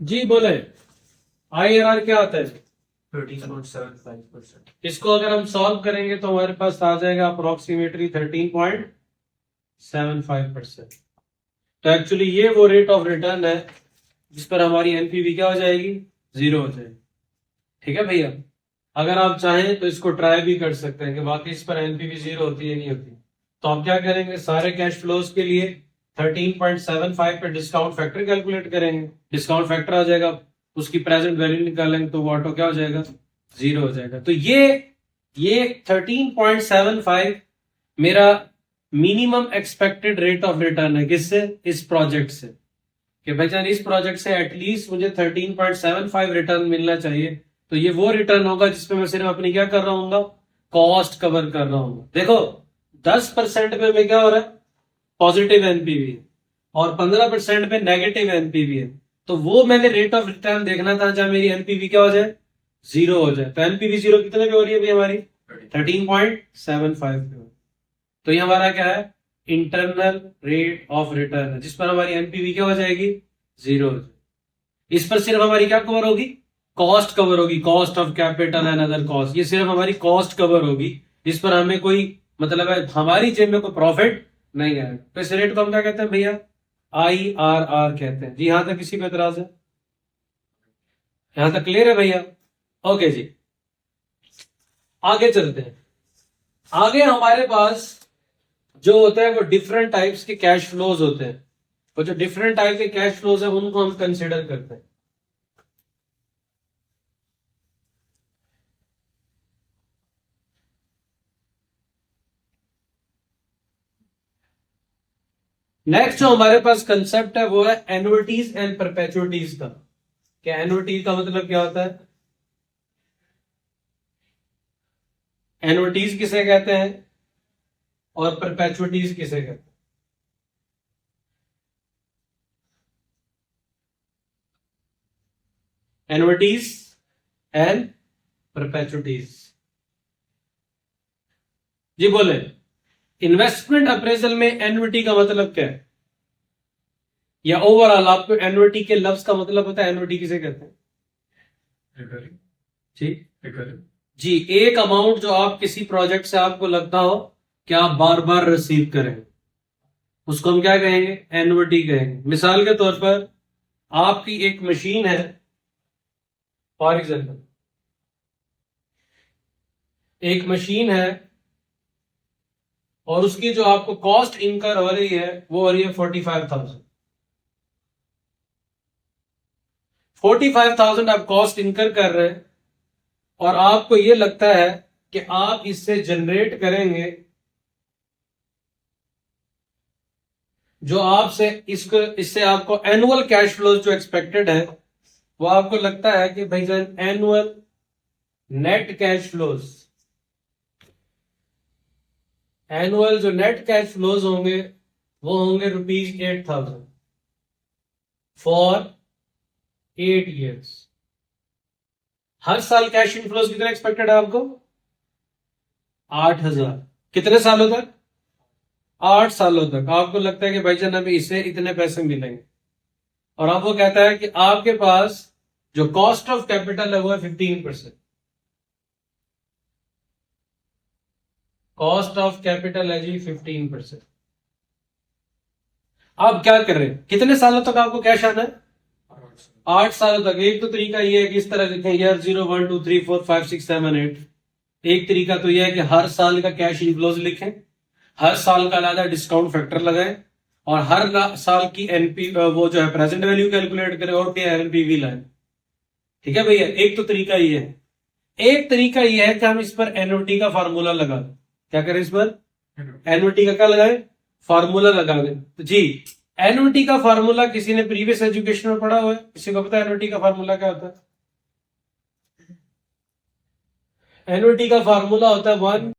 जी बोले। IRR क्या आता है? 13.75%। इसको अगर हम सॉल्व करेंगे तो हमारे पास आ जाएगा अप्रोक्सीमेटली 13.75%। तो एक्चुअली ये वो रेट ऑफ रिटर्न है जिस पर हमारी एनपीवी क्या हो जाएगी, जीरो हो जाएगी। ठीक है भैया, अगर आप चाहें तो इसको ट्राई भी कर सकते हैं कि वाकई इस पर एनपीवी जीरो होती है नहीं होती। तो आप क्या करेंगे, सारे कैश फ्लोज के लिए 13.75 पे डिस्काउंट फैक्टर कैलकुलेट करेंगे। डिस्काउंट फैक्टर आ जाएगा, उसकी प्रेजेंट वैल्यू निकालेंगे तो वो ऑटो क्या हो जाएगा, जीरो हो जाएगा। तो ये 13.75 मेरा minimum expected rate of return है। किससे? इस प्रोजेक्ट से, कि भाईजान इस प्रोजेक्ट से एटलीस्ट मुझे 13.75 रिटर्न मिलना चाहिए। तो ये वो रिटर्न होगा जिसमें मैं सिर्फ अपनी क्या कर रहा हूँ, कॉस्ट कवर कर रहा हूँ। देखो 10% पे मैं क्या हो रहा है, पॉजिटिव एनपीवी है, और 15% पे नेगेटिव एनपीवी है। तो वो मैंने रेट ऑफ रिटर्न देखना था जहां मेरी एनपीवी क्या हो जाए, जीरो हो जाए। तो एनपीवी जीरो कितने पे हो रही है अभी हमारी, 13.75 पे हो। तो ये हमारा क्या है, इंटरनल रेट ऑफ रिटर्न है, जिस पर हमारी एनपीवी क्या हो जाएगी, जीरो हो जाएगी। इस पर सिर्फ हमारी क्या कवर होगी, कॉस्ट कवर होगी, cost of capital and other cost. ये सिर्फ हमारी कॉस्ट कवर होगी, इस पर हमें कोई मतलब है, हमारी जेब में कोई प्रॉफिट नहीं है। तो इस रेट को हम क्या कहते हैं भैया, IRR कहते हैं। जी यहां तक किसी पे एतराज है? यहां तक क्लियर है भैया? ओके जी, आगे चलते हैं। आगे हमारे पास जो होता है वो डिफरेंट टाइप्स के कैश फ्लोज होते हैं। वो जो डिफरेंट टाइप के कैश फ्लोज है उनको हम कंसिडर करते हैं। नेक्स्ट जो हमारे पास कंसेप्ट है वो है एन्युइटीज एंड परपेचुइटीज का। क्या एन्युइटी का मतलब क्या होता है? एन्युइटीज किसे कहते हैं और परपेचुइटीज किसे कहते हैं? एन्युइटीज एंड परपेचुइटीज। जी बोले। इन्वेस्टमेंट अप्रेजल में एन्युइटी का मतलब क्या है, या ओवरऑल आपको एन्युइटी के लफ्ज का मतलब पता है? एन्युइटी किसे कहते हैं? रिकरिंग। जी रिकरिंग। जी, एक अमाउंट जो आप किसी प्रोजेक्ट से आपको लगता हो कि आप बार बार रिसीव करेंगे, उसको हम क्या कहेंगे, एन्युइटी कहेंगे। मिसाल के तौर पर आपकी एक मशीन है, फॉर एग्जाम्पल एक मशीन है और उसकी जो आपको कॉस्ट इनकर हो रही है वो हो रही है 45,000। 45,000 आप कॉस्ट इनकर कर रहे हैं और आपको यह लगता है कि आप इससे जनरेट करेंगे, जो आपसे इसको इससे आपको एनुअल कैश फ्लो जो एक्सपेक्टेड है वो आपको लगता है कि भाईजान annual net cash flows, annual जो नेट कैश फ्लोज होंगे वो होंगे ₹8,000 फॉर 8 years। हर साल कैश इनफ्लोज कितना एक्सपेक्टेड है आपको, 8,000। कितने सालों तक, 8 सालों तक आपको लगता है कि भाईजान अभी इससे इतने पैसे मिलेंगे। और अब वो कहता है कि आपके पास जो कॉस्ट ऑफ कैपिटल है वो है 15%। कॉस्ट ऑफ कैपिटल है जी 15%। आप क्या कर रहे हैं, कितने सालों तक आपको कैश आना है, 8 सालों तक। एक तो तरीका ये है कि इस तरह लिखें ईयर 0 1 2 3 4 5 6 7 8। एक तरीका तो यह है कि हर साल का कैश इनफ्लोज लिखें, हर साल का अलग डिस्काउंट फैक्टर लगाएं, और हर साल की एनपी वो जो है प्रेजेंट वैल्यू कैलकुलेट करें और क्या एनपीवी लाए। ठीक है भैया, एक तो तरीका ये है। एक तरीका ये है कि हम इस पर एनओटी का फार्मूला लगा दें। क्या करें, इस पर एनओटी का क्या लगाएं, फार्मूला लगा दें। तो जी एनओटी का फार्मूला किसी ने प्रीवियस एजुकेशन में पढ़ा हुआ है? किसी को पता है एनओटी का फार्मूला क्या होता है? एनओटी का फार्मूला होता है 1